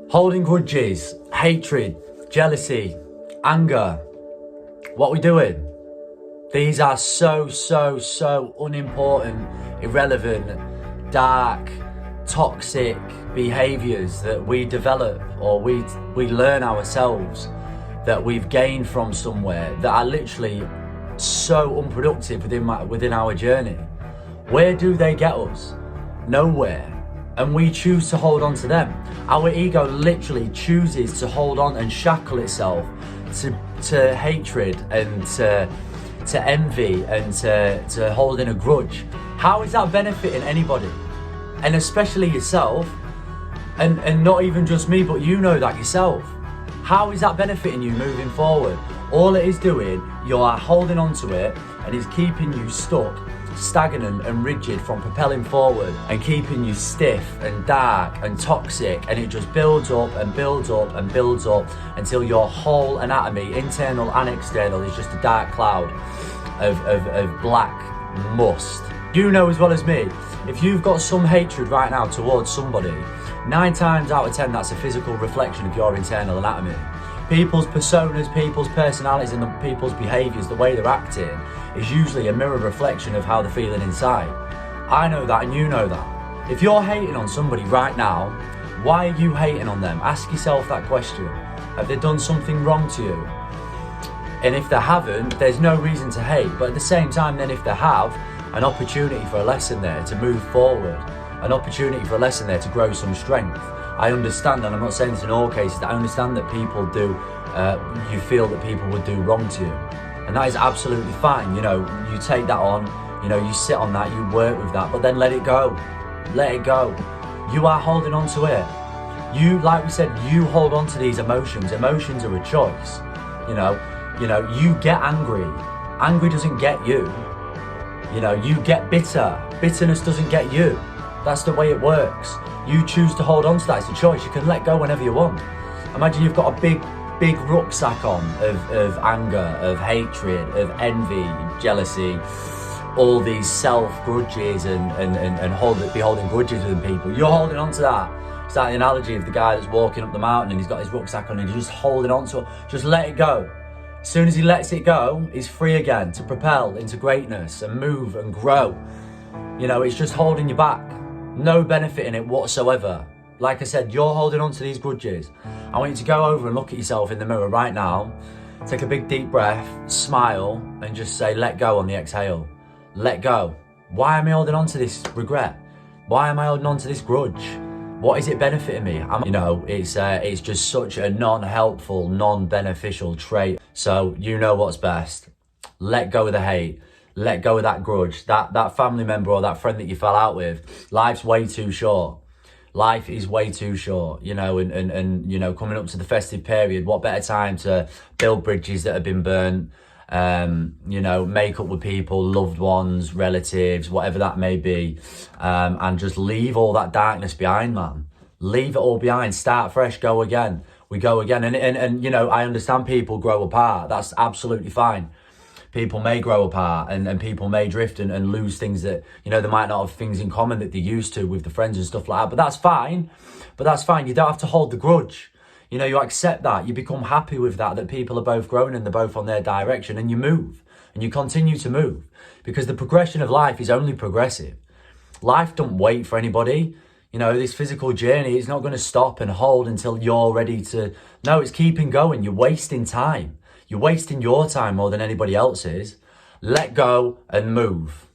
Holding grudges, hatred, jealousy, anger. What we doing? These are so unimportant, irrelevant, dark, toxic behaviours that we develop or we learn ourselves, that we've gained from somewhere, that are literally so unproductive within our journey. Where do they get us? Nowhere. And we choose to hold on to them. Our ego literally chooses to hold on and shackle itself to hatred and to envy and to holding a grudge. How is that benefiting anybody? And especially yourself, and not even just me, but you know that yourself. How is that benefiting you moving forward? All it is doing, you are holding on to it and it's keeping you stuck, stagnant and rigid from propelling forward, and keeping you stiff and dark and toxic, and it just builds up and builds up and builds up until your whole anatomy, internal and external, is just a dark cloud of black must. You know as well as me, if you've got some hatred right now towards somebody, 9 times out of 10 that's a physical reflection of your internal anatomy. People's personas, people's personalities and people's behaviours, the way they're acting, is usually a mirror reflection of how they're feeling inside. I know that and you know that. If you're hating on somebody right now, why are you hating on them? Ask yourself that question. Have they done something wrong to you? And if they haven't, there's no reason to hate. But at the same time, then if they have, an opportunity for a lesson there to move forward, an opportunity for a lesson there to grow some strength. I understand, and I'm not saying this in all cases, I understand that people do, you feel that people would do wrong to you. And that is absolutely fine. You know, you take that on, you know, you sit on that, you work with that, but then let it go. Let it go. You are holding on to it. You, like we said, you hold on to these emotions. Emotions are a choice. You know, you get angry. Angry doesn't get you. You know, you get bitter. Bitterness doesn't get you. That's the way it works. You choose to hold on to that. It's a choice. You can let go whenever you want. Imagine you've got a big rucksack on of anger, of hatred, of envy, jealousy, all these self-grudges and holding grudges with people. You're holding on to that. It's that analogy of the guy that's walking up the mountain and he's got his rucksack on and he's just holding on to it. Just let it go. As soon as he lets it go, he's free again to propel into greatness and move and grow. You know, it's just holding you back. No benefit in it whatsoever. Like I said, you're holding on to these grudges. I want you to go over and look at yourself in the mirror right now. Take a big deep breath, smile, and just say, let go on the exhale. Let go. Why am I holding on to this regret? Why am I holding on to this grudge? What is it benefiting me? You know, it's just such a non-helpful, non-beneficial trait. So you know what's best. Let go of the hate. Let go of that grudge. That family member or that friend that you fell out with. Life's way too short. Life is way too short, you know, and you know, coming up to the festive period, what better time to build bridges that have been burnt, you know, make up with people, loved ones, relatives, whatever that may be, and just leave all that darkness behind, man. Leave it all behind, start fresh, go again. We go again, and you know, I understand people grow apart. That's absolutely fine. People may grow apart and people may drift and lose things that, you know, they might not have things in common that they used to with the friends and stuff like that. But that's fine. But that's fine. You don't have to hold the grudge. You know, you accept that. You become happy with that people are both growing and they're both on their direction, and you move and you continue to move, because the progression of life is only progressive. Life don't wait for anybody. You know, this physical journey is not going to stop and hold until you're ready to. No, it's keeping going. You're wasting time. You're wasting your time more than anybody else's. Let go and move.